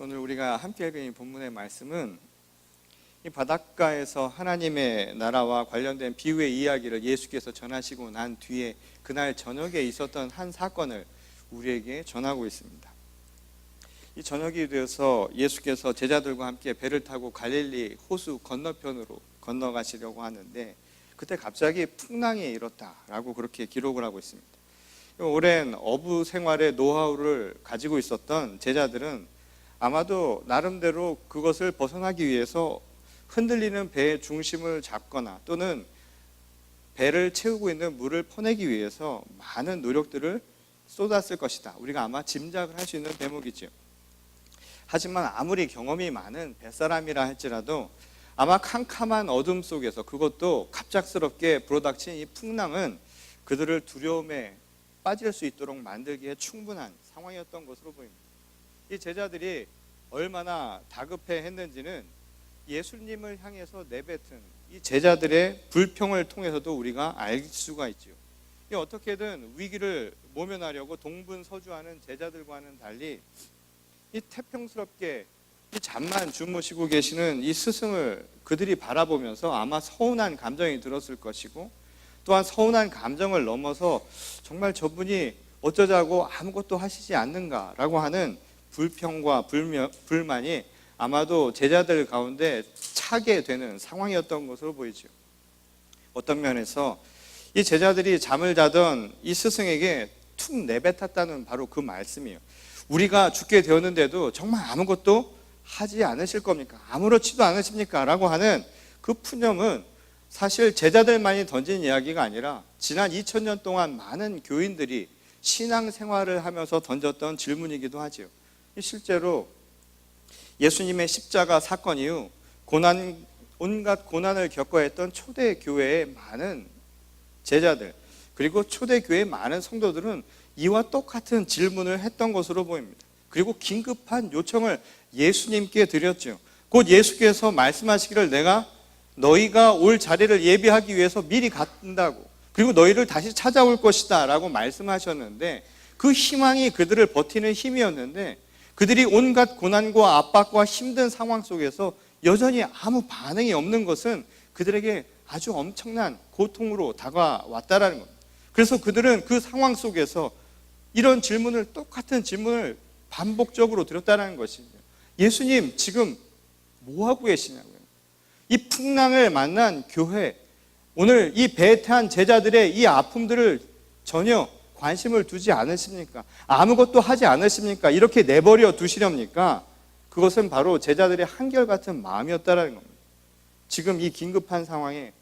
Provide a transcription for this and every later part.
오늘 우리가 함께 읽은 이 본문의 말씀은 이 바닷가에서 하나님의 나라와 관련된 비유의 이야기를 예수께서 전하시고 난 뒤에 그날 저녁에 있었던 한 사건을 우리에게 전하고 있습니다. 이 저녁이 되어서 예수께서 제자들과 함께 배를 타고 갈릴리 호수 건너편으로 건너가시려고 하는데 그때 갑자기 풍랑이 일었다라고 그렇게 기록을 하고 있습니다. 오랜 어부 생활의 노하우를 가지고 있었던 제자들은 아마도 나름대로 그것을 벗어나기 위해서 흔들리는 배의 중심을 잡거나 또는 배를 채우고 있는 물을 퍼내기 위해서 많은 노력들을 쏟았을 것이다. 우리가 아마 짐작을 할 수 있는 대목이죠. 하지만 아무리 경험이 많은 뱃사람이라 할지라도 아마 캄캄한 어둠 속에서 그것도 갑작스럽게 불어닥친 이 풍랑은 그들을 두려움에 빠질 수 있도록 만들기에 충분한 상황이었던 것으로 보입니다. 이 제자들이 얼마나 다급해 했는지는 예수님을 향해서 내뱉은 이 제자들의 불평을 통해서도 우리가 알 수가 있죠. 어떻게든 위기를 모면하려고 동분서주하는 제자들과는 달리 이 태평스럽게 이 잠만 주무시고 계시는 이 스승을 그들이 바라보면서 아마 서운한 감정이 들었을 것이고, 또한 서운한 감정을 넘어서 정말 저분이 어쩌자고 아무것도 하시지 않는가라고 하는 불평과 불만이 아마도 제자들 가운데 차게 되는 상황이었던 것으로 보이죠. 어떤 면에서 이 제자들이 잠을 자던 이 스승에게 툭 내뱉었다는 바로 그 말씀이에요. 우리가 죽게 되었는데도 정말 아무것도 하지 않으실 겁니까? 아무렇지도 않으십니까? 라고 하는 그 푸념은 사실 제자들만이 던진 이야기가 아니라 지난 2000년 동안 많은 교인들이 신앙생활을 하면서 던졌던 질문이기도 하죠. 실제로 예수님의 십자가 사건 이후 온갖 고난을 겪어야 했던 초대교회의 많은 제자들, 그리고 초대교회의 많은 성도들은 이와 똑같은 질문을 했던 것으로 보입니다. 그리고 긴급한 요청을 예수님께 드렸죠. 곧 예수께서 말씀하시기를 내가 너희가 올 자리를 예비하기 위해서 미리 간다고, 그리고 너희를 다시 찾아올 것이다 라고 말씀하셨는데, 그 희망이 그들을 버티는 힘이었는데 그들이 온갖 고난과 압박과 힘든 상황 속에서 여전히 아무 반응이 없는 것은 그들에게 아주 엄청난 고통으로 다가왔다라는 겁니다. 그래서 그들은 그 상황 속에서 이런 질문을, 똑같은 질문을 반복적으로 드렸다는 것이죠. 예수님, 지금 뭐 하고 계시냐고요. 이 풍랑을 만난 교회, 오늘 이 배에 탄 제자들의 이 아픔들을 전혀 관심을 두지 않으십니까? 아무것도 하지 않으십니까? 이렇게 내버려 두시렵니까? 그것은 바로 제자들의 한결같은 마음이었다는 겁니다. 지금 이 긴급한 상황에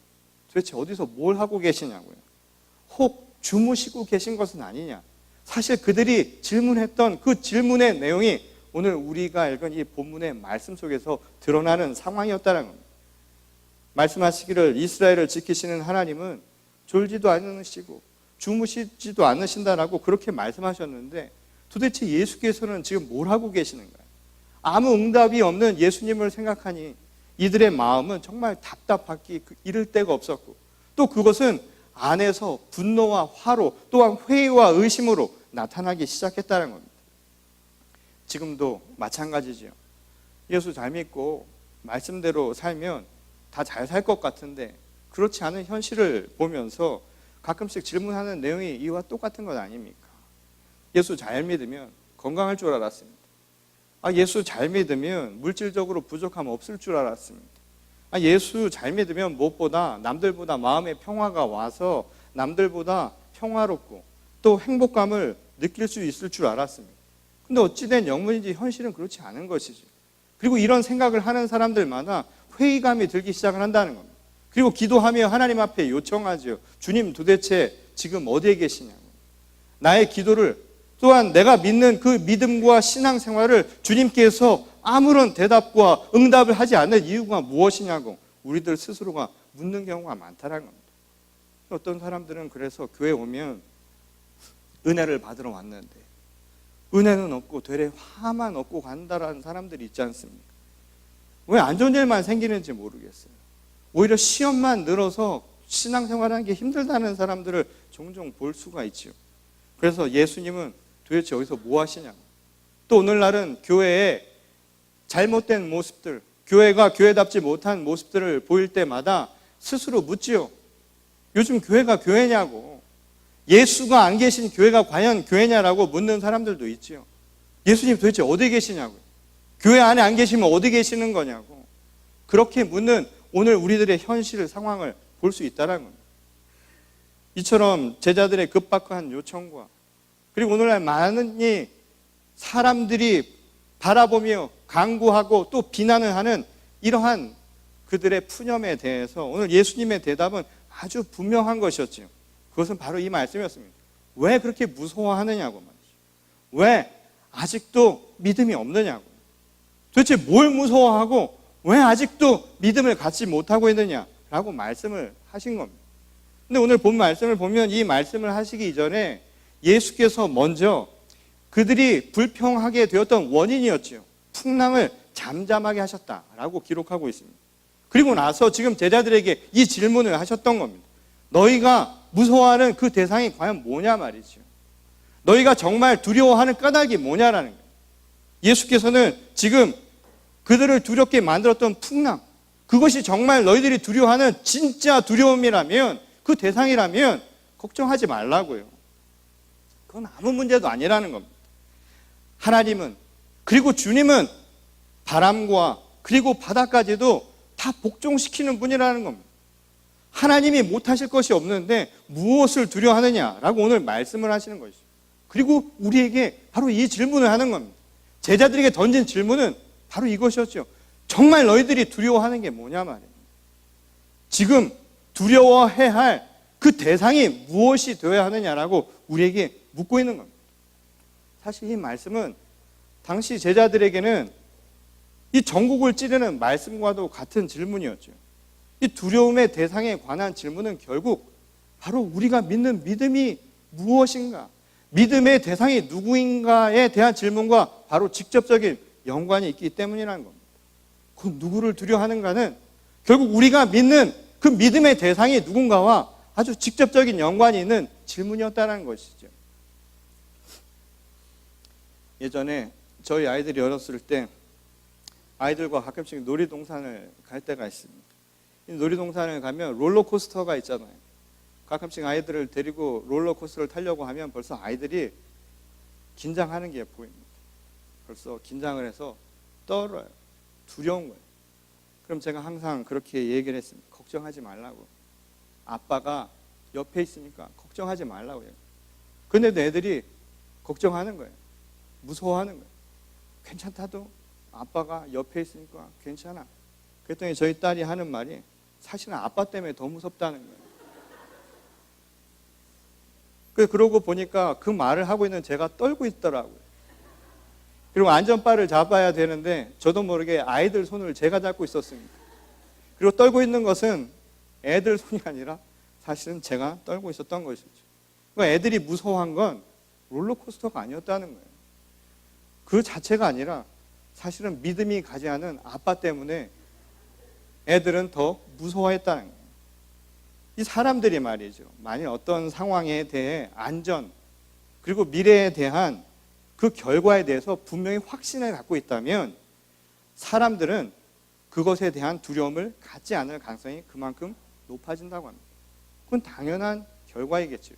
도대체 어디서 뭘 하고 계시냐고요. 혹 주무시고 계신 것은 아니냐? 사실 그들이 질문했던 그 질문의 내용이 오늘 우리가 읽은 이 본문의 말씀 속에서 드러나는 상황이었다는 겁니다. 말씀하시기를 이스라엘을 지키시는 하나님은 졸지도 않으시고 주무시지도 않으신다라고 그렇게 말씀하셨는데, 도대체 예수께서는 지금 뭘 하고 계시는가요? 아무 응답이 없는 예수님을 생각하니 이들의 마음은 정말 답답하기 이를 데가 없었고, 또 그것은 안에서 분노와 화로, 또한 회의와 의심으로 나타나기 시작했다는 겁니다. 지금도 마찬가지죠. 예수 잘 믿고 말씀대로 살면 다 잘 살 것 같은데 그렇지 않은 현실을 보면서 가끔씩 질문하는 내용이 이와 똑같은 것 아닙니까? 예수 잘 믿으면 건강할 줄 알았습니다. 예수 잘 믿으면 물질적으로 부족함 없을 줄 알았습니다. 예수 잘 믿으면 무엇보다 남들보다 마음의 평화가 와서 남들보다 평화롭고 또 행복감을 느낄 수 있을 줄 알았습니다. 근데 어찌된 영문인지 현실은 그렇지 않은 것이죠. 그리고 이런 생각을 하는 사람들마다 회의감이 들기 시작을 한다는 겁니다. 그리고 기도하며 하나님 앞에 요청하죠. 주님, 도대체 지금 어디에 계시냐고. 나의 기도를, 또한 내가 믿는 그 믿음과 신앙생활을 주님께서 아무런 대답과 응답을 하지 않는 이유가 무엇이냐고 우리들 스스로가 묻는 경우가 많다는 겁니다. 어떤 사람들은 그래서 교회 오면 은혜를 받으러 왔는데 은혜는 없고 되레 화만 얻고 간다라는 사람들이 있지 않습니까? 왜 안 좋은 일만 생기는지 모르겠어요. 오히려 시험만 늘어서 신앙생활하는 게 힘들다는 사람들을 종종 볼 수가 있죠. 그래서 예수님은 도대체 여기서 뭐 하시냐고. 또 오늘날은 교회에 잘못된 모습들, 교회가 교회답지 못한 모습들을 보일 때마다 스스로 묻지요. 요즘 교회가 교회냐고, 예수가 안 계신 교회가 과연 교회냐라고 묻는 사람들도 있지요. 예수님 도대체 어디 계시냐고요. 교회 안에 안 계시면 어디 계시는 거냐고. 그렇게 묻는 오늘 우리들의 현실 상황을 볼 수 있다는 겁니다. 이처럼 제자들의 급박한 요청과 그리고 오늘날 많은 사람들이 바라보며 간구하고 또 비난을 하는 이러한 그들의 푸념에 대해서 오늘 예수님의 대답은 아주 분명한 것이었지요. 그것은 바로 이 말씀이었습니다. 왜 그렇게 무서워하느냐고 말이죠. 왜 아직도 믿음이 없느냐고. 도대체 뭘 무서워하고 왜 아직도 믿음을 갖지 못하고 있느냐라고 말씀을 하신 겁니다. 근데 오늘 본 말씀을 보면 이 말씀을 하시기 이전에 예수께서 먼저 그들이 불평하게 되었던 원인이었지요. 풍랑을 잠잠하게 하셨다라고 기록하고 있습니다. 그리고 나서 지금 제자들에게 이 질문을 하셨던 겁니다. 너희가 무서워하는 그 대상이 과연 뭐냐 말이죠. 너희가 정말 두려워하는 까닭이 뭐냐라는 거예요. 예수께서는 지금 그들을 두렵게 만들었던 풍랑, 그것이 정말 너희들이 두려워하는 진짜 두려움이라면, 그 대상이라면 걱정하지 말라고요. 그건 아무 문제도 아니라는 겁니다. 하나님은, 그리고 주님은 바람과 그리고 바다까지도 다 복종시키는 분이라는 겁니다. 하나님이 못하실 것이 없는데 무엇을 두려워하느냐라고 오늘 말씀을 하시는 것이죠. 그리고 우리에게 바로 이 질문을 하는 겁니다. 제자들에게 던진 질문은 바로 이것이었죠. 정말 너희들이 두려워하는 게 뭐냐 말이에요. 지금 두려워해야 할 그 대상이 무엇이 되어야 하느냐라고 우리에게 묻고 있는 겁니다. 사실 이 말씀은 당시 제자들에게는 이 전국을 찌르는 말씀과도 같은 질문이었죠. 이 두려움의 대상에 관한 질문은 결국 바로 우리가 믿는 믿음이 무엇인가, 믿음의 대상이 누구인가에 대한 질문과 바로 직접적인 연관이 있기 때문이라는 겁니다. 그 누구를 두려워하는가는 결국 우리가 믿는 그 믿음의 대상이 누군가와 아주 직접적인 연관이 있는 질문이었다는 것이죠. 예전에 저희 아이들이 어렸을 때 아이들과 가끔씩 놀이동산을 갈 때가 있습니다. 이 놀이동산을 가면 롤러코스터가 있잖아요. 가끔씩 아이들을 데리고 롤러코스터를 타려고 하면 벌써 아이들이 긴장하는 게 보입니다. 벌써 긴장을 해서 떨어요. 두려운 거예요. 그럼 제가 항상 그렇게 얘기를 했습니다. 걱정하지 말라고. 아빠가 옆에 있으니까 걱정하지 말라고 해요. 근데도 애들이 걱정하는 거예요. 무서워하는 거예요. 괜찮다도 아빠가 옆에 있으니까 괜찮아. 그랬더니 저희 딸이 하는 말이 사실은 아빠 때문에 더 무섭다는 거예요. 그러고 보니까 그 말을 하고 있는 제가 떨고 있더라고요. 그리고 안전바를 잡아야 되는데 저도 모르게 아이들 손을 제가 잡고 있었습니다. 그리고 떨고 있는 것은 애들 손이 아니라 사실은 제가 떨고 있었던 것이죠. 그러니까 애들이 무서워한 건 롤러코스터가 아니었다는 거예요. 그 자체가 아니라 사실은 믿음이 가지 않은 아빠 때문에 애들은 더 무서워했다는 거예요. 이 사람들이 말이죠. 만일 어떤 상황에 대해 안전 그리고 미래에 대한 그 결과에 대해서 분명히 확신을 갖고 있다면 사람들은 그것에 대한 두려움을 갖지 않을 가능성이 그만큼 높아진다고 합니다. 그건 당연한 결과이겠죠.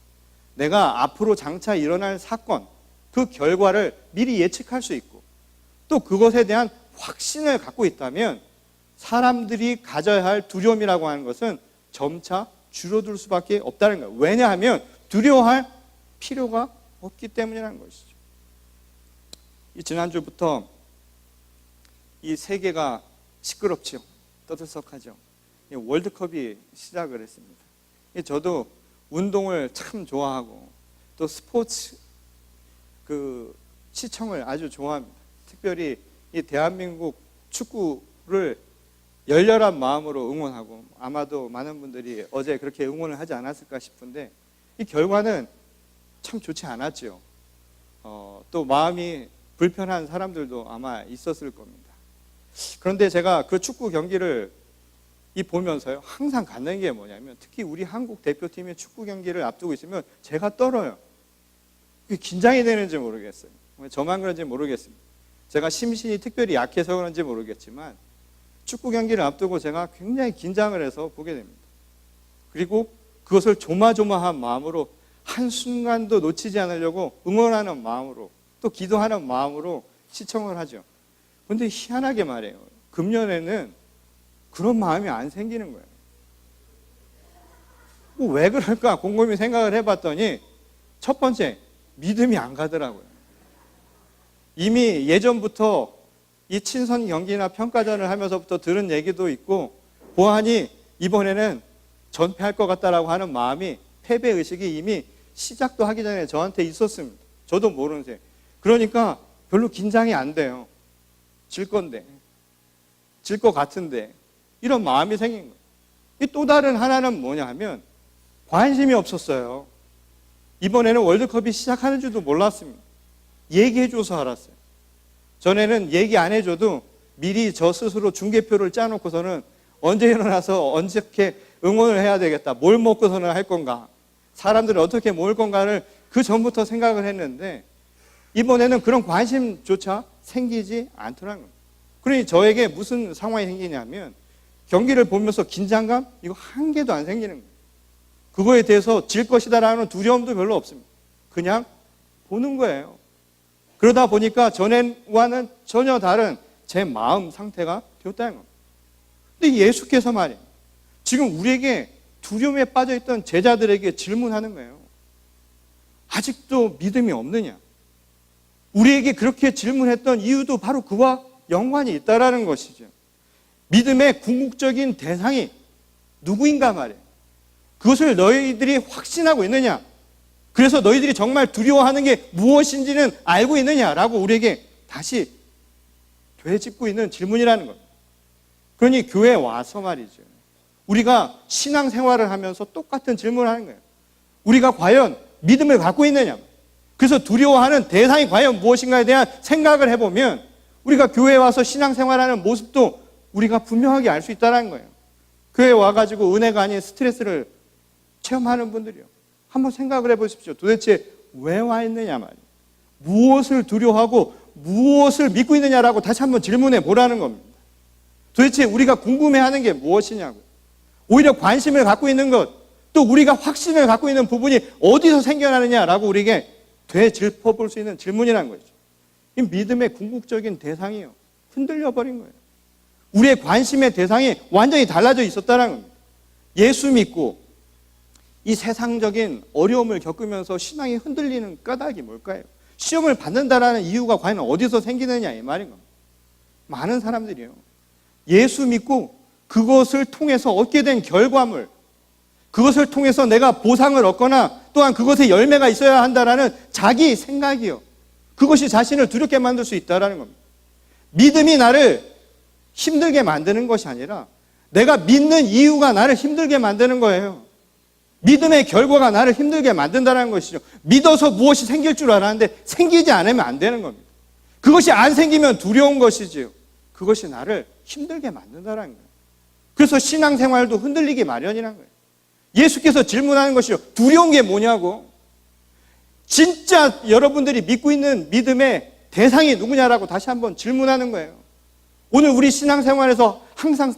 내가 앞으로 장차 일어날 사건, 그 결과를 미리 예측할 수 있고 또 그것에 대한 확신을 갖고 있다면 사람들이 가져야 할 두려움이라고 하는 것은 점차 줄어들 수밖에 없다는 거예요. 왜냐하면 두려워할 필요가 없기 때문이라는 것이죠. 이 지난주부터 이 세계가 시끄럽죠. 떠들썩하죠. 월드컵이 시작을 했습니다. 저도 운동을 참 좋아하고 또 스포츠 그 시청을 아주 좋아합니다. 특별히 이 대한민국 축구를 열렬한 마음으로 응원하고 아마도 많은 분들이 어제 그렇게 응원을 하지 않았을까 싶은데 이 결과는 참 좋지 않았죠. 또 마음이 불편한 사람들도 아마 있었을 겁니다. 그런데 제가 그 축구 경기를 보면서요 항상 갖는 게 뭐냐면 특히 우리 한국 대표팀의 축구 경기를 앞두고 있으면 제가 떨어요. 긴장이 되는지 모르겠어요. 저만 그런지 모르겠습니다. 제가 심신이 특별히 약해서 그런지 모르겠지만 축구 경기를 앞두고 제가 굉장히 긴장을 해서 보게 됩니다. 그리고 그것을 조마조마한 마음으로 한순간도 놓치지 않으려고 응원하는 마음으로 또 기도하는 마음으로 시청을 하죠. 그런데 희한하게 말해요. 금년에는 그런 마음이 안 생기는 거예요. 왜 그럴까 곰곰이 생각을 해봤더니 첫 번째, 믿음이 안 가더라고요. 이미 예전부터 이 친선 경기나 평가전을 하면서부터 들은 얘기도 있고 보아하니 이번에는 전패할 것 같다라고 하는 마음이, 패배의식이 이미 시작도 하기 전에 저한테 있었습니다. 저도 모르는 새. 그러니까 별로 긴장이 안 돼요. 질 건데, 질 것 같은데, 이런 마음이 생긴 거예요. 이 또 다른 하나는 뭐냐 하면 관심이 없었어요. 이번에는 월드컵이 시작하는 줄도 몰랐습니다. 얘기해줘서 알았어요. 전에는 얘기 안 해줘도 미리 저 스스로 중계표를 짜놓고서는 언제 일어나서 언제 응원을 해야 되겠다, 뭘 먹고서는 할 건가, 사람들이 어떻게 모일 건가를 그 전부터 생각을 했는데 이번에는 그런 관심조차 생기지 않더라고요. 그러니 저에게 무슨 상황이 생기냐면 경기를 보면서 긴장감? 이거 한 개도 안 생기는 거예요. 그거에 대해서 질 것이다라는 두려움도 별로 없습니다. 그냥 보는 거예요. 그러다 보니까 전에와는 전혀 다른 제 마음 상태가 되었다는 겁니다. 근데 예수께서 말이에요. 지금 우리에게 두려움에 빠져있던 제자들에게 질문하는 거예요. 아직도 믿음이 없느냐? 우리에게 그렇게 질문했던 이유도 바로 그와 연관이 있다라는 것이죠. 믿음의 궁극적인 대상이 누구인가 말이에요. 그것을 너희들이 확신하고 있느냐? 그래서 너희들이 정말 두려워하는 게 무엇인지는 알고 있느냐라고 우리에게 다시 되짚고 있는 질문이라는 겁니다. 그러니 교회에 와서 말이죠. 우리가 신앙생활을 하면서 똑같은 질문을 하는 거예요. 우리가 과연 믿음을 갖고 있느냐? 그래서 두려워하는 대상이 과연 무엇인가에 대한 생각을 해보면 우리가 교회에 와서 신앙생활하는 모습도 우리가 분명하게 알 수 있다는 거예요. 교회에 와가지고 은혜가 아닌 스트레스를 체험하는 분들이요. 한번 생각을 해보십시오. 도대체 왜 와 있느냐 말이에요. 무엇을 두려워하고 무엇을 믿고 있느냐라고 다시 한번 질문해 보라는 겁니다. 도대체 우리가 궁금해하는 게 무엇이냐고. 오히려 관심을 갖고 있는 것, 또 우리가 확신을 갖고 있는 부분이 어디서 생겨나느냐라고 우리에게 되짚어볼 수 있는 질문이라는 거죠. 이 믿음의 궁극적인 대상이요. 흔들려 버린 거예요. 우리의 관심의 대상이 완전히 달라져 있었다는 겁니다. 예수 믿고 이 세상적인 어려움을 겪으면서 신앙이 흔들리는 까닭이 뭘까요? 시험을 받는다라는 이유가 과연 어디서 생기느냐 이 말인 겁니다. 많은 사람들이요. 예수 믿고 그것을 통해서 얻게 된 결과물, 그것을 통해서 내가 보상을 얻거나 또한 그것에 열매가 있어야 한다라는 자기 생각이요. 그것이 자신을 두렵게 만들 수 있다는 겁니다. 믿음이 나를 힘들게 만드는 것이 아니라 내가 믿는 이유가 나를 힘들게 만드는 거예요. 믿음의 결과가 나를 힘들게 만든다는 것이죠. 믿어서 무엇이 생길 줄 알았는데 생기지 않으면 안 되는 겁니다. 그것이 안 생기면 두려운 것이지요. 그것이 나를 힘들게 만든다는 거예요. 그래서 신앙생활도 흔들리기 마련이라는 거예요. 예수께서 질문하는 것이요. 두려운 게 뭐냐고. 진짜 여러분들이 믿고 있는 믿음의 대상이 누구냐라고 다시 한번 질문하는 거예요. 오늘 우리 신앙생활에서 항상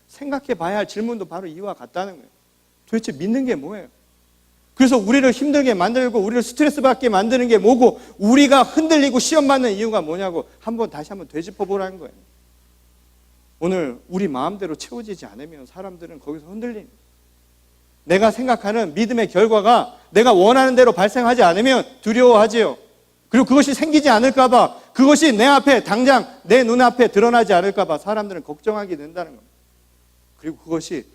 생각해 봐야 할 질문도 바로 이와 같다는 거예요. 도대체 믿는 게 뭐예요? 그래서 우리를 힘들게 만들고 우리를 스트레스 받게 만드는 게 뭐고 우리가 흔들리고 시험 받는 이유가 뭐냐고 다시 한번 되짚어 보라는 거예요. 오늘 우리 마음대로 채워지지 않으면 사람들은 거기서 흔들립니다. 내가 생각하는 믿음의 결과가 내가 원하는 대로 발생하지 않으면 두려워하지요. 그리고 그것이 생기지 않을까 봐, 그것이 내 앞에 당장 내 눈앞에 드러나지 않을까 봐 사람들은 걱정하게 된다는 겁니다. 그리고 그것이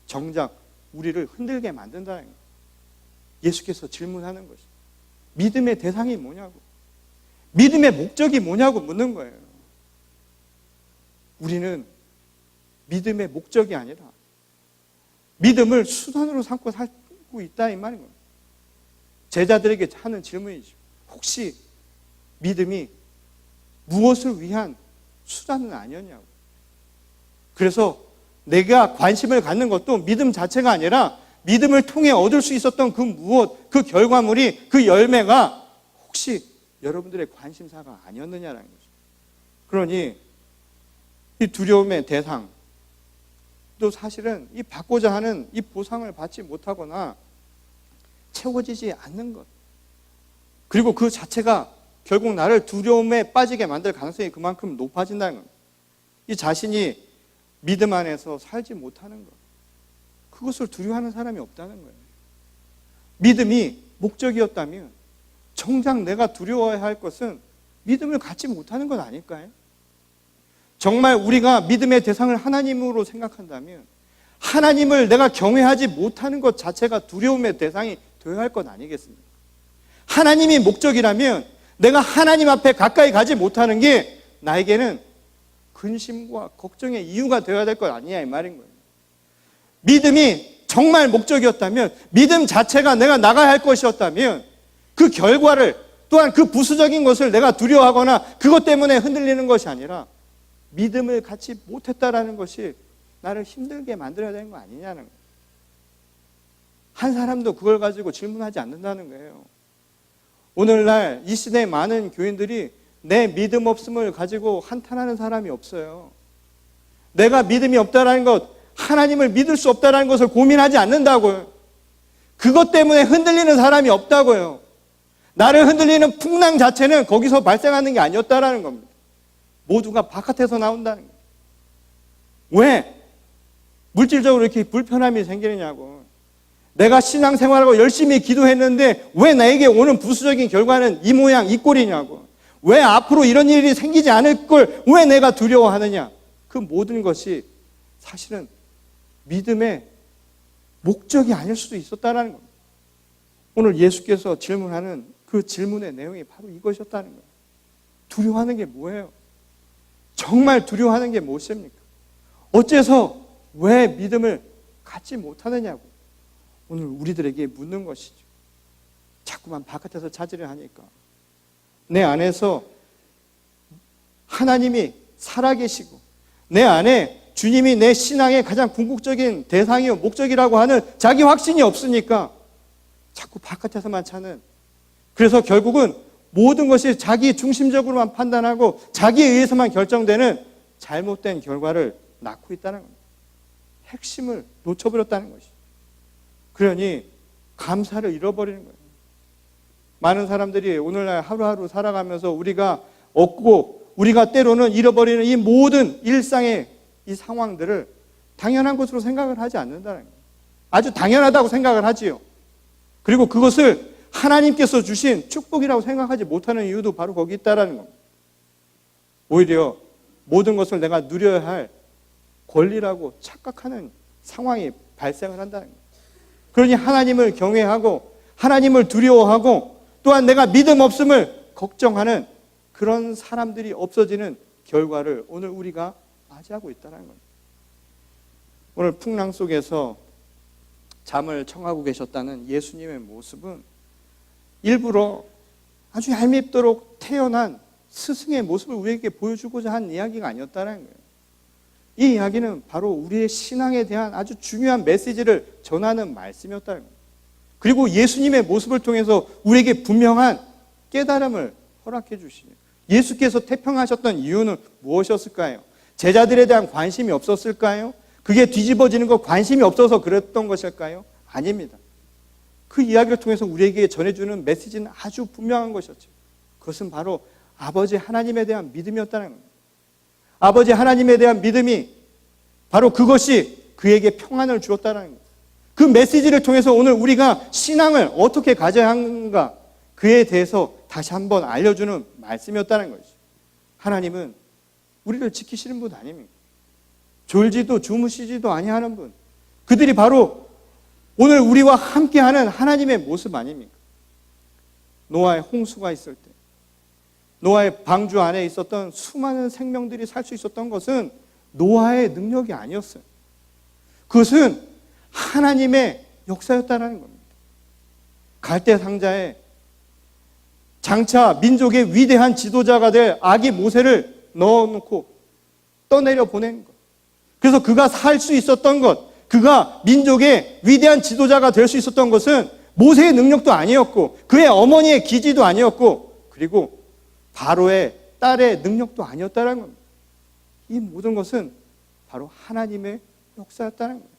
정작 우리를 흔들게 만든다는 거예요. 예수께서 질문하는 것이 믿음의 대상이 뭐냐고, 믿음의 목적이 뭐냐고 묻는 거예요. 우리는 믿음의 목적이 아니라 믿음을 수단으로 삼고 살고 있다 이 말인 겁니다. 제자들에게 하는 질문이죠. 혹시 믿음이 무엇을 위한 수단은 아니었냐고. 그래서 내가 관심을 갖는 것도 믿음 자체가 아니라 믿음을 통해 얻을 수 있었던 그 무엇, 그 결과물이, 그 열매가 혹시 여러분들의 관심사가 아니었느냐라는 거죠. 그러니 이 두려움의 대상, 또 사실은 이 받고자 하는 이 보상을 받지 못하거나 채워지지 않는 것, 그리고 그 자체가 결국 나를 두려움에 빠지게 만들 가능성이 그만큼 높아진다는 것. 이 자신이 믿음 안에서 살지 못하는 것, 그것을 두려워하는 사람이 없다는 거예요. 믿음이 목적이었다면 정작 내가 두려워해야 할 것은 믿음을 갖지 못하는 것 아닐까요? 정말 우리가 믿음의 대상을 하나님으로 생각한다면 하나님을 내가 경외하지 못하는 것 자체가 두려움의 대상이 되어야 할 것 아니겠습니까? 하나님이 목적이라면 내가 하나님 앞에 가까이 가지 못하는 게 나에게는 근심과 걱정의 이유가 되어야 될 것 아니냐 이 말인 거예요. 믿음이 정말 목적이었다면, 믿음 자체가 내가 나가야 할 것이었다면 그 결과를, 또한 그 부수적인 것을 내가 두려워하거나 그것 때문에 흔들리는 것이 아니라 믿음을 갖지 못했다라는 것이 나를 힘들게 만들어야 되는 거 아니냐는 거예요. 한 사람도 그걸 가지고 질문하지 않는다는 거예요. 오늘날 이 시대의 많은 교인들이 내 믿음 없음을 가지고 한탄하는 사람이 없어요. 내가 믿음이 없다라는 것, 하나님을 믿을 수 없다라는 것을 고민하지 않는다고요. 그것 때문에 흔들리는 사람이 없다고요. 나를 흔들리는 풍랑 자체는 거기서 발생하는 게 아니었다라는 겁니다. 모두가 바깥에서 나온다는 거예요. 왜? 물질적으로 이렇게 불편함이 생기느냐고. 내가 신앙생활하고 열심히 기도했는데 왜 나에게 오는 부수적인 결과는 이 모양 이 꼴이냐고. 왜 앞으로 이런 일이 생기지 않을 걸 왜 내가 두려워하느냐. 그 모든 것이 사실은 믿음의 목적이 아닐 수도 있었다는 겁니다. 오늘 예수께서 질문하는 그 질문의 내용이 바로 이것이었다는 거예요. 두려워하는 게 뭐예요? 정말 두려워하는 게 무엇입니까? 어째서 왜 믿음을 갖지 못하느냐고 오늘 우리들에게 묻는 것이죠. 자꾸만 바깥에서 찾으려 하니까 내 안에서 하나님이 살아계시고 내 안에 주님이 내 신앙의 가장 궁극적인 대상이요 목적이라고 하는 자기 확신이 없으니까 자꾸 바깥에서만 찾는, 그래서 결국은 모든 것이 자기 중심적으로만 판단하고 자기에 의해서만 결정되는 잘못된 결과를 낳고 있다는 겁니다. 핵심을 놓쳐버렸다는 것이죠. 그러니 감사를 잃어버리는 거예요. 많은 사람들이 오늘날 하루하루 살아가면서 우리가 얻고 우리가 때로는 잃어버리는 이 모든 일상의 이 상황들을 당연한 것으로 생각을 하지 않는다는 거예요. 아주 당연하다고 생각을 하지요. 그리고 그것을 하나님께서 주신 축복이라고 생각하지 못하는 이유도 바로 거기 있다는 겁니다. 오히려 모든 것을 내가 누려야 할 권리라고 착각하는 상황이 발생을 한다는 거예요. 그러니 하나님을 경외하고 하나님을 두려워하고 또한 내가 믿음 없음을 걱정하는 그런 사람들이 없어지는 결과를 오늘 우리가 맞이하고 있다는 겁니다. 오늘 풍랑 속에서 잠을 청하고 계셨다는 예수님의 모습은 일부러 아주 얄밉도록 태어난 스승의 모습을 우리에게 보여주고자 한 이야기가 아니었다는 거예요. 이 이야기는 바로 우리의 신앙에 대한 아주 중요한 메시지를 전하는 말씀이었다는 거예요. 그리고 예수님의 모습을 통해서 우리에게 분명한 깨달음을 허락해 주시니 예수께서 태평하셨던 이유는 무엇이었을까요? 제자들에 대한 관심이 없었을까요? 그게 뒤집어지는 거 관심이 없어서 그랬던 것일까요? 아닙니다. 그 이야기를 통해서 우리에게 전해주는 메시지는 아주 분명한 것이었죠. 그것은 바로 아버지 하나님에 대한 믿음이었다는 겁니다. 아버지 하나님에 대한 믿음이 바로 그것이 그에게 평안을 주었다는 거예요. 그 메시지를 통해서 오늘 우리가 신앙을 어떻게 가져야 하는가 그에 대해서 다시 한번 알려주는 말씀이었다는 것이죠. 하나님은 우리를 지키시는 분 아닙니까? 졸지도 주무시지도 아니하는 분, 그들이 바로 오늘 우리와 함께하는 하나님의 모습 아닙니까? 노아의 홍수가 있을 때 노아의 방주 안에 있었던 수많은 생명들이 살 수 있었던 것은 노아의 능력이 아니었어요. 그것은 하나님의 역사였다는 겁니다. 갈대 상자에 장차 민족의 위대한 지도자가 될 아기 모세를 넣어놓고 떠내려 보낸 것. 그래서 그가 살 수 있었던 것, 그가 민족의 위대한 지도자가 될 수 있었던 것은 모세의 능력도 아니었고 그의 어머니의 기지도 아니었고 그리고 바로의 딸의 능력도 아니었다는 겁니다. 이 모든 것은 바로 하나님의 역사였다는 겁니다.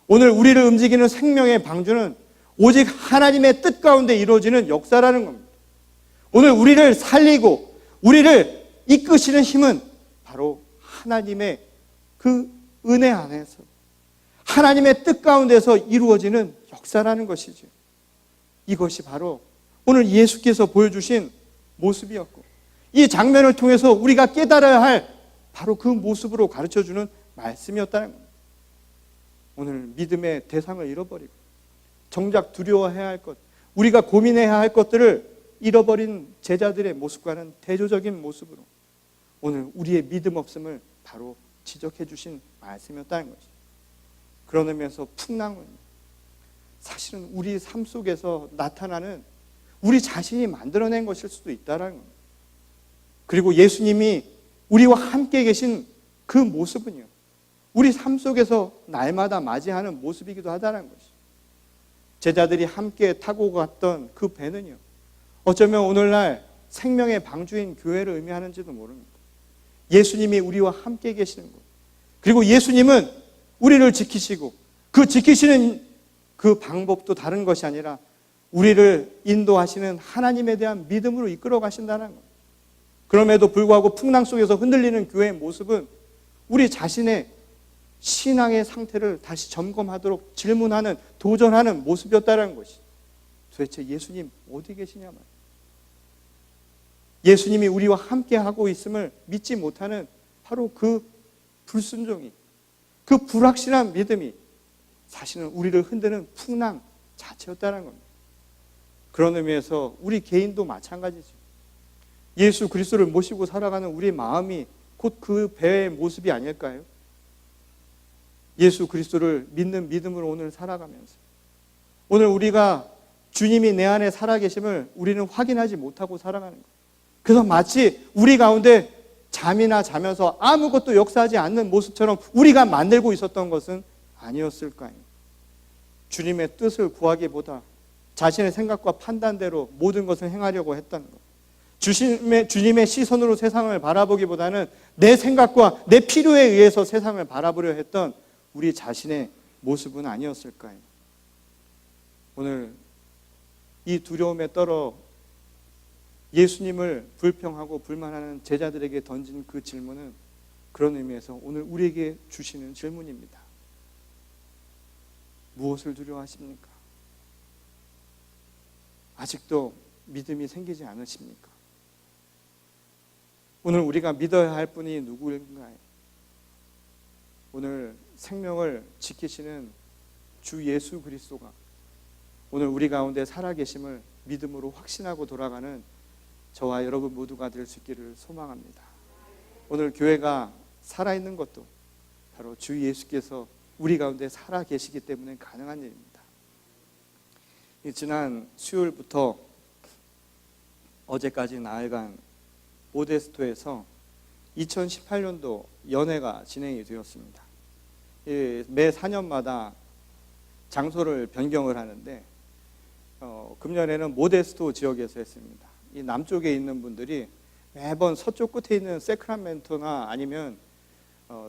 오늘 우리를 움직이는 생명의 방주는 오직 하나님의 뜻 가운데 이루어지는 역사라는 겁니다. 오늘 우리를 살리고 우리를 이끄시는 힘은 바로 하나님의 그 은혜 안에서 하나님의 뜻 가운데서 이루어지는 역사라는 것이죠. 이것이 바로 오늘 예수께서 보여주신 모습이었고, 이 장면을 통해서 우리가 깨달아야 할 바로 그 모습으로 가르쳐주는 말씀이었다는 겁니다. 오늘 믿음의 대상을 잃어버리고 정작 두려워해야 할 것, 우리가 고민해야 할 것들을 잃어버린 제자들의 모습과는 대조적인 모습으로 오늘 우리의 믿음 없음을 바로 지적해 주신 말씀이었다는 것이죠. 그런 의미에서 풍랑은 사실은 우리 삶 속에서 나타나는 우리 자신이 만들어낸 것일 수도 있다는 겁니다. 그리고 예수님이 우리와 함께 계신 그 모습은요, 우리 삶 속에서 날마다 맞이하는 모습이기도 하다는 것이죠. 제자들이 함께 타고 갔던 그 배는요, 어쩌면 오늘날 생명의 방주인 교회를 의미하는지도 모릅니다. 예수님이 우리와 함께 계시는 것, 그리고 예수님은 우리를 지키시고 그 지키시는 그 방법도 다른 것이 아니라 우리를 인도하시는 하나님에 대한 믿음으로 이끌어 가신다는 것. 그럼에도 불구하고 풍랑 속에서 흔들리는 교회의 모습은 우리 자신의 신앙의 상태를 다시 점검하도록 질문하는, 도전하는 모습이었다는 것이. 도대체 예수님 어디 계시냐 말이에요. 예수님이 우리와 함께 하고 있음을 믿지 못하는 바로 그 불순종이, 그 불확실한 믿음이 사실은 우리를 흔드는 풍랑 자체였다는 겁니다. 그런 의미에서 우리 개인도 마찬가지죠. 예수 그리스도를 모시고 살아가는 우리 마음이 곧 그 배의 모습이 아닐까요? 예수 그리스도를 믿는 믿음으로 오늘 살아가면서 오늘 우리가 주님이 내 안에 살아계심을 우리는 확인하지 못하고 살아가는 거예요. 그래서 마치 우리 가운데 잠이나 자면서 아무것도 역사하지 않는 모습처럼 우리가 만들고 있었던 것은 아니었을까요? 주님의 뜻을 구하기보다 자신의 생각과 판단대로 모든 것을 행하려고 했다는 것. 주님의 시선으로 세상을 바라보기보다는 내 생각과 내 필요에 의해서 세상을 바라보려 했던 우리 자신의 모습은 아니었을까요? 오늘 이 두려움에 떨어 예수님을 불평하고 불만하는 제자들에게 던진 그 질문은 그런 의미에서 오늘 우리에게 주시는 질문입니다. 무엇을 두려워하십니까? 아직도 믿음이 생기지 않으십니까? 오늘 우리가 믿어야 할 분이 누구인가요? 오늘 생명을 지키시는 주 예수 그리스도가 오늘 우리 가운데 살아계심을 믿음으로 확신하고 돌아가는 저와 여러분 모두가 될 수 있기를 소망합니다. 오늘 교회가 살아있는 것도 바로 주 예수께서 우리 가운데 살아계시기 때문에 가능한 일입니다. 지난 수요일부터 어제까지 나흘간 모데스토에서 2018년도 연회가 진행이 되었습니다. 매 4년마다 장소를 변경을 하는데 금년에는 모데스토 지역에서 했습니다. 이 남쪽에 있는 분들이 매번 서쪽 끝에 있는 세크라멘토나 아니면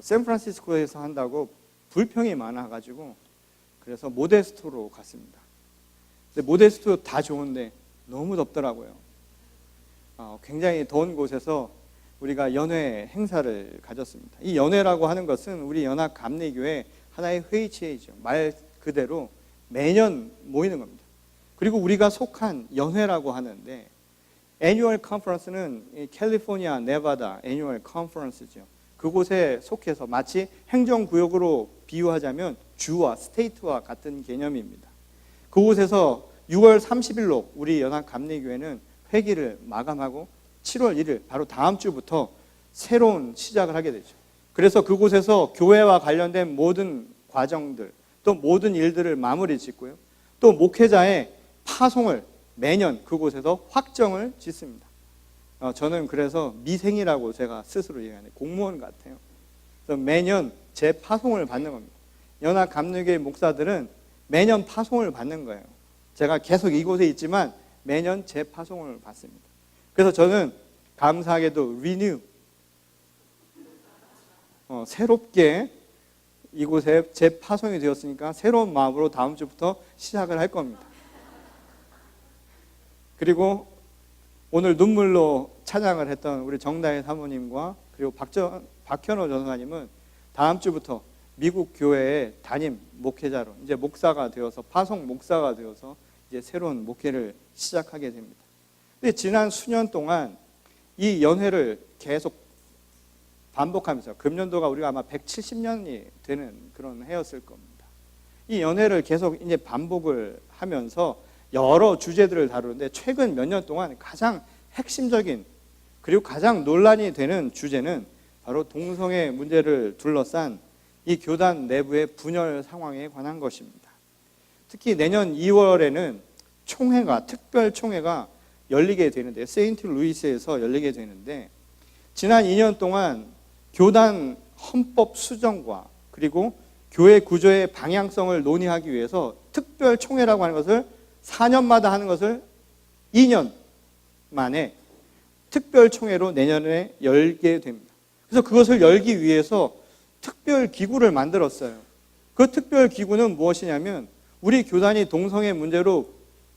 샌프란시스코에서 한다고 불평이 많아가지고 그래서 모데스토로 갔습니다. 근데 모데스토 다 좋은데 너무 덥더라고요. 굉장히 더운 곳에서 우리가 연회 행사를 가졌습니다. 이 연회라고 하는 것은 우리 연합감리교회 하나의 회의체이죠. 말 그대로 매년 모이는 겁니다. 그리고 우리가 속한 연회라고 하는데 애뉴얼 컨퍼런스는 캘리포니아, 네바다 애뉴얼 컨퍼런스죠. 그곳에 속해서 마치 행정구역으로 비유하자면 주와 스테이트와 같은 개념입니다. 그곳에서 6월 30일로 우리 연합감리교회는 회기를 마감하고 7월 1일 바로 다음 주부터 새로운 시작을 하게 되죠. 그래서 그곳에서 교회와 관련된 모든 과정들 또 모든 일들을 마무리 짓고요. 또 목회자의 파송을 매년 그곳에서 확정을 짓습니다. 저는 그래서 미생이라고 제가 스스로 얘기하는 공무원 같아요. 그래서 매년 제 파송을 받는 겁니다. 연합감리교회 목사들은 매년 파송을 받는 거예요. 제가 계속 이곳에 있지만 매년 제 파송을 받습니다. 그래서 저는 감사하게도 renew, 새롭게 이곳에 재파송이 되었으니까 새로운 마음으로 다음 주부터 시작을 할 겁니다. 그리고 오늘 눈물로 찬양을 했던 우리 정다혜 사모님과 그리고 박현호 전사님은 다음 주부터 미국 교회의 담임 목회자로 이제 목사가 되어서 파송 목사가 되어서 이제 새로운 목회를 시작하게 됩니다. 근데 지난 수년 동안 이 연회를 계속 반복하면서 금년도가 우리가 아마 170년이 되는 그런 해였을 겁니다. 이 연회를 계속 이제 반복을 하면서 여러 주제들을 다루는데 최근 몇 년 동안 가장 핵심적인 그리고 가장 논란이 되는 주제는 바로 동성애 문제를 둘러싼 이 교단 내부의 분열 상황에 관한 것입니다. 특히 내년 2월에는 특별 총회가 열리게 되는데 세인트 루이스에서 열리게 되는데 지난 2년 동안 교단 헌법 수정과 그리고 교회 구조의 방향성을 논의하기 위해서 특별 총회라고 하는 것을 4년마다 하는 것을 2년 만에 특별 총회로 내년에 열게 됩니다. 그래서 그것을 열기 위해서 특별 기구를 만들었어요. 그 특별 기구는 무엇이냐면 우리 교단이 동성애 문제로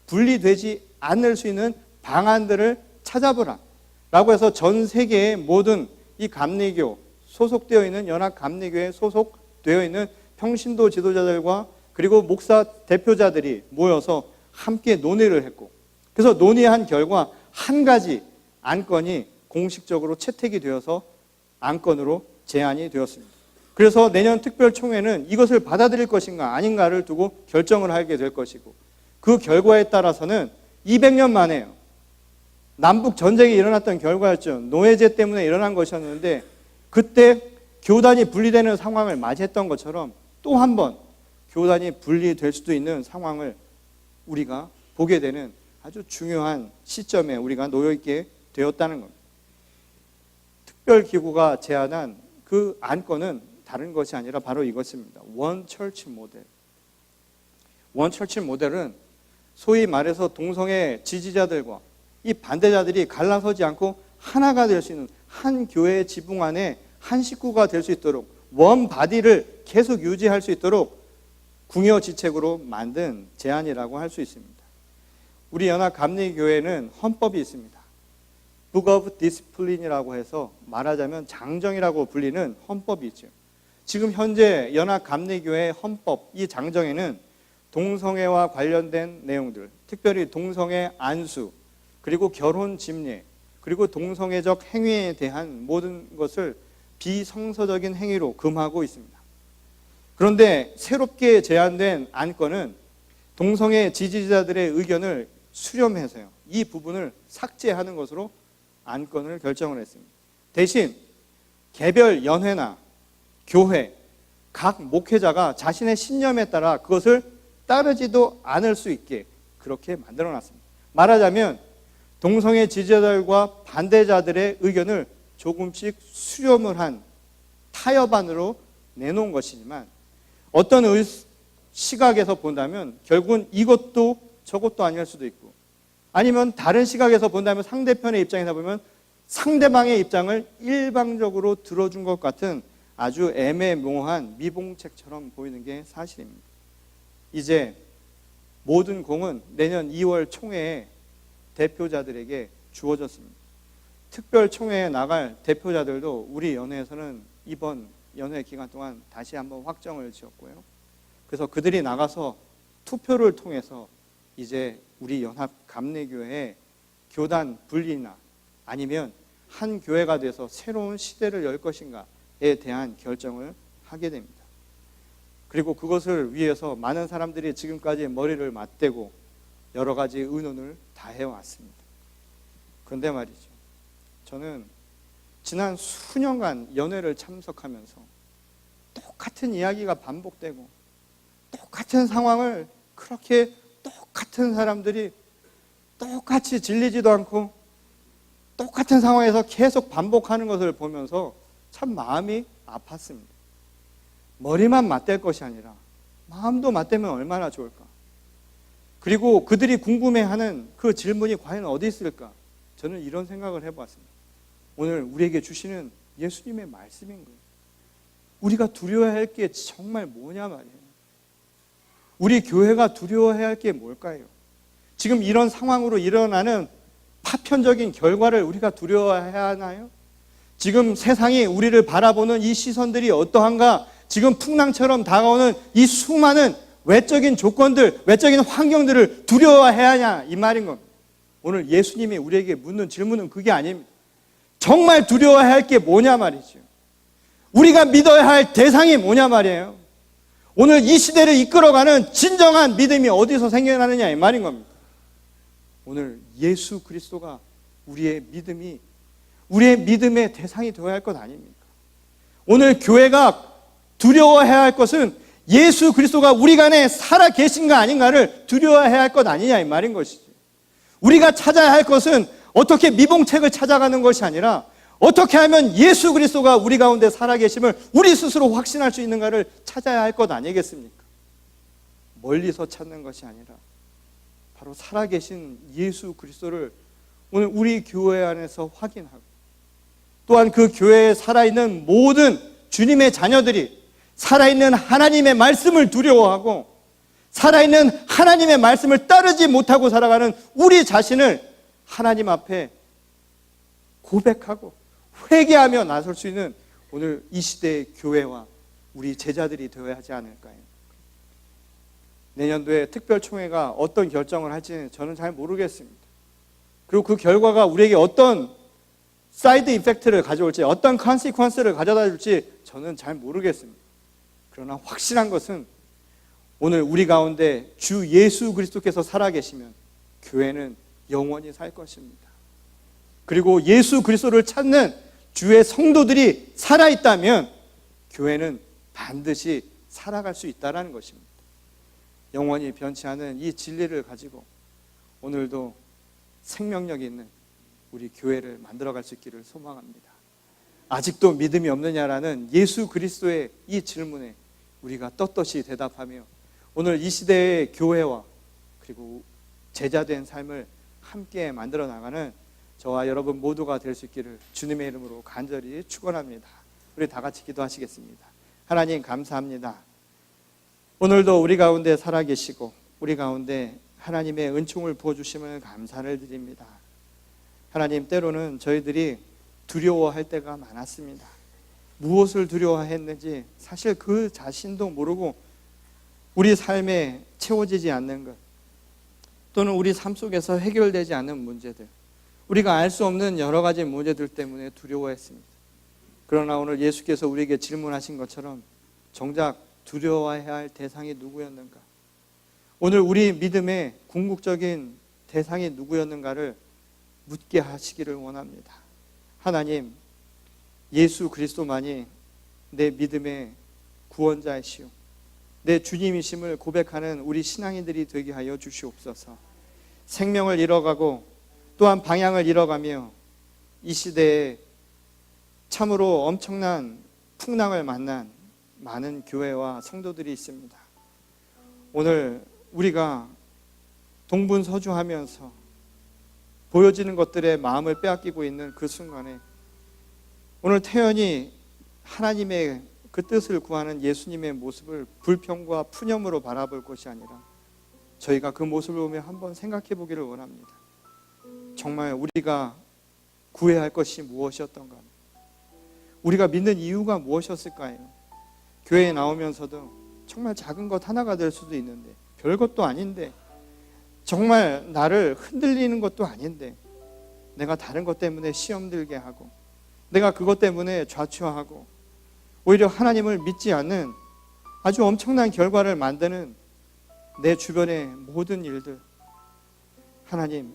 분리되지 않을 수 있는 방안들을 찾아보라 라고 해서 전 세계의 모든 이 감리교 소속되어 있는 연합 감리교에 소속되어 있는 평신도 지도자들과 그리고 목사 대표자들이 모여서 함께 논의를 했고 그래서 논의한 결과 한 가지 안건이 공식적으로 채택이 되어서 안건으로 제안이 되었습니다. 그래서 내년 특별총회는 이것을 받아들일 것인가 아닌가를 두고 결정을 하게 될 것이고 그 결과에 따라서는 200년 만에요. 남북 전쟁이 일어났던 결과였죠. 노예제 때문에 일어난 것이었는데 그때 교단이 분리되는 상황을 맞이했던 것처럼 또 한 번 교단이 분리될 수도 있는 상황을 우리가 보게 되는 아주 중요한 시점에 우리가 놓여 있게 되었다는 겁니다. 특별기구가 제안한 그 안건은 다른 것이 아니라 바로 이것입니다. 원처치 모델. 원처치 모델은 소위 말해서 동성애 지지자들과 이 반대자들이 갈라서지 않고 하나가 될 수 있는 한 교회의 지붕 안에 한 식구가 될 수 있도록 원 바디를 계속 유지할 수 있도록 궁여지책으로 만든 제안이라고 할 수 있습니다. 우리 연합 감리교회는 헌법이 있습니다. Book of Discipline이라고 해서 말하자면 장정이라고 불리는 헌법이 있죠. 지금 현재 연합 감리교회 헌법 이 장정에는 동성애와 관련된 내용들, 특별히 동성애 안수, 그리고 결혼 집례, 그리고 동성애적 행위에 대한 모든 것을 비성서적인 행위로 금하고 있습니다. 그런데 새롭게 제안된 안건은 동성애 지지자들의 의견을 수렴해서요. 이 부분을 삭제하는 것으로 안건을 결정을 했습니다. 대신 개별 연회나 교회, 각 목회자가 자신의 신념에 따라 그것을 따르지도 않을 수 있게 그렇게 만들어놨습니다. 말하자면 동성애 지지자들과 반대자들의 의견을 조금씩 수렴을 한 타협안으로 내놓은 것이지만 어떤 시각에서 본다면 결국은 이것도 저것도 아닐 수도 있고 아니면 다른 시각에서 본다면 상대편의 입장에서 보면 상대방의 입장을 일방적으로 들어준 것 같은 아주 애매모호한 미봉책처럼 보이는 게 사실입니다. 이제 모든 공은 내년 2월 총회에 대표자들에게 주어졌습니다. 특별 총회에 나갈 대표자들도 우리 연회에서는 이번 연회 기간 동안 다시 한번 확정을 지었고요. 그래서 그들이 나가서 투표를 통해서 이제 우리 연합 감리교회의 교단 분리나 아니면 한 교회가 돼서 새로운 시대를 열 것인가에 대한 결정을 하게 됩니다. 그리고 그것을 위해서 많은 사람들이 지금까지 머리를 맞대고 여러 가지 의논을 다 해왔습니다. 그런데 말이죠. 저는 지난 수년간 연회를 참석하면서 똑같은 이야기가 반복되고 똑같은 상황을 그렇게 똑같은 사람들이 똑같이 질리지도 않고 똑같은 상황에서 계속 반복하는 것을 보면서 참 마음이 아팠습니다. 머리만 맞댈 것이 아니라 마음도 맞대면 얼마나 좋을까. 그리고 그들이 궁금해하는 그 질문이 과연 어디 있을까. 저는 이런 생각을 해보았습니다. 오늘 우리에게 주시는 예수님의 말씀인 거예요. 우리가 두려워해야 할 게 정말 뭐냐 말이에요. 우리 교회가 두려워해야 할 게 뭘까요? 지금 이런 상황으로 일어나는 파편적인 결과를 우리가 두려워해야 하나요? 지금 세상이 우리를 바라보는 이 시선들이 어떠한가? 지금 풍랑처럼 다가오는 이 수많은 외적인 조건들, 외적인 환경들을 두려워해야 하냐? 이 말인 겁니다. 오늘 예수님이 우리에게 묻는 질문은 그게 아닙니다. 정말 두려워해야 할 게 뭐냐 말이죠. 우리가 믿어야 할 대상이 뭐냐 말이에요. 오늘 이 시대를 이끌어가는 진정한 믿음이 어디서 생겨나느냐 이 말인 겁니다. 오늘 예수 그리스도가 우리의 믿음의 대상이 되어야 할 것 아닙니까? 오늘 교회가 두려워해야 할 것은 예수 그리스도가 우리 간에 살아 계신가 아닌가를 두려워해야 할 것 아니냐 이 말인 것이지. 우리가 찾아야 할 것은 어떻게 미봉책을 찾아가는 것이 아니라 어떻게 하면 예수 그리스도가 우리 가운데 살아계심을 우리 스스로 확신할 수 있는가를 찾아야 할 것 아니겠습니까? 멀리서 찾는 것이 아니라 바로 살아계신 예수 그리스도를 오늘 우리 교회 안에서 확인하고, 또한 그 교회에 살아있는 모든 주님의 자녀들이 살아있는 하나님의 말씀을 두려워하고 살아있는 하나님의 말씀을 따르지 못하고 살아가는 우리 자신을 하나님 앞에 고백하고 회개하며 나설 수 있는 오늘 이 시대의 교회와 우리 제자들이 되어야 하지 않을까요? 내년도에 특별총회가 어떤 결정을 할지는 저는 잘 모르겠습니다. 그리고 그 결과가 우리에게 어떤 사이드 이펙트를 가져올지, 어떤 컨시퀀스를 가져다 줄지 저는 잘 모르겠습니다. 그러나 확실한 것은 오늘 우리 가운데 주 예수 그리스도께서 살아계시면 교회는 영원히 살 것입니다. 그리고 예수 그리스도를 찾는 주의 성도들이 살아있다면 교회는 반드시 살아갈 수 있다는 것입니다. 영원히 변치 않은 이 진리를 가지고 오늘도 생명력 있는 우리 교회를 만들어갈 수 있기를 소망합니다. 아직도 믿음이 없느냐라는 예수 그리스도의 이 질문에 우리가 떳떳이 대답하며 오늘 이 시대의 교회와 그리고 제자된 삶을 함께 만들어 나가는 저와 여러분 모두가 될 수 있기를 주님의 이름으로 간절히 축원합니다. 우리 다 같이 기도하시겠습니다. 하나님 감사합니다. 오늘도 우리 가운데 살아계시고 우리 가운데 하나님의 은총을 부어주심을 감사를 드립니다. 하나님, 때로는 저희들이 두려워할 때가 많았습니다. 무엇을 두려워했는지 사실 그 자신도 모르고 우리 삶에 채워지지 않는 것, 또는 우리 삶 속에서 해결되지 않는 문제들, 우리가 알 수 없는 여러 가지 문제들 때문에 두려워했습니다. 그러나 오늘 예수께서 우리에게 질문하신 것처럼 정작 두려워해야 할 대상이 누구였는가? 오늘 우리 믿음의 궁극적인 대상이 누구였는가를 묻게 하시기를 원합니다. 하나님, 예수 그리스도만이 내 믿음의 구원자이시오, 내 주님이심을 고백하는 우리 신앙인들이 되게 하여 주시옵소서. 생명을 잃어가고 또한 방향을 잃어가며 이 시대에 참으로 엄청난 풍랑을 만난 많은 교회와 성도들이 있습니다. 오늘 우리가 동분서주하면서 보여지는 것들에 마음을 빼앗기고 있는 그 순간에 오늘 태연히 하나님의 그 뜻을 구하는 예수님의 모습을 불평과 푸념으로 바라볼 것이 아니라 저희가 그 모습을 보며 한번 생각해 보기를 원합니다. 정말 우리가 구해야 할 것이 무엇이었던가? 우리가 믿는 이유가 무엇이었을까요? 교회에 나오면서도 정말 작은 것 하나가 될 수도 있는데, 별것도 아닌데, 정말 나를 흔들리는 것도 아닌데, 내가 다른 것 때문에 시험 들게 하고, 내가 그것 때문에 좌초하고, 오히려 하나님을 믿지 않는 아주 엄청난 결과를 만드는 내 주변의 모든 일들, 하나님,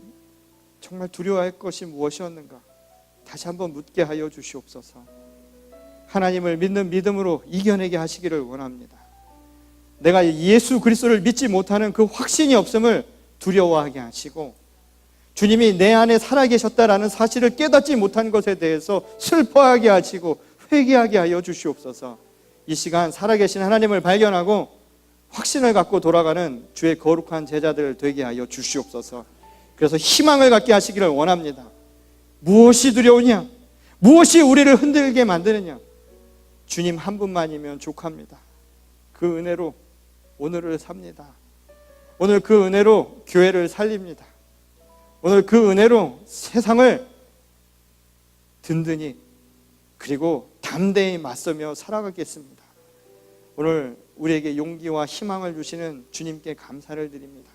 정말 두려워할 것이 무엇이었는가? 다시 한번 묻게 하여 주시옵소서. 하나님을 믿는 믿음으로 이겨내게 하시기를 원합니다. 내가 예수 그리스도를 믿지 못하는 그 확신이 없음을 두려워하게 하시고, 주님이 내 안에 살아계셨다라는 사실을 깨닫지 못한 것에 대해서 슬퍼하게 하시고 회개하게 하여 주시옵소서. 이 시간 살아계신 하나님을 발견하고 확신을 갖고 돌아가는 주의 거룩한 제자들 되게 하여 주시옵소서. 그래서 희망을 갖게 하시기를 원합니다. 무엇이 두려우냐? 무엇이 우리를 흔들게 만드느냐? 주님 한 분만이면 족합니다. 그 은혜로 오늘을 삽니다. 오늘 그 은혜로 교회를 살립니다. 오늘 그 은혜로 세상을 든든히 그리고 담대히 맞서며 살아가겠습니다. 오늘 우리에게 용기와 희망을 주시는 주님께 감사를 드립니다.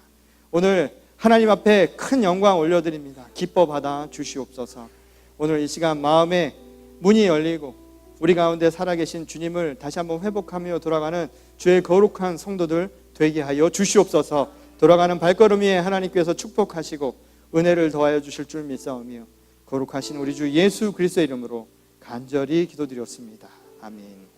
오늘 하나님 앞에 큰 영광 올려드립니다. 기뻐 받아 주시옵소서. 오늘 이 시간 마음의 문이 열리고 우리 가운데 살아계신 주님을 다시 한번 회복하며 돌아가는 주의 거룩한 성도들 되게 하여 주시옵소서. 돌아가는 발걸음 위에 하나님께서 축복하시고 은혜를 더하여 주실 줄 믿사오며 거룩하신 우리 주 예수 그리스도의 이름으로 간절히 기도드렸습니다. 아멘.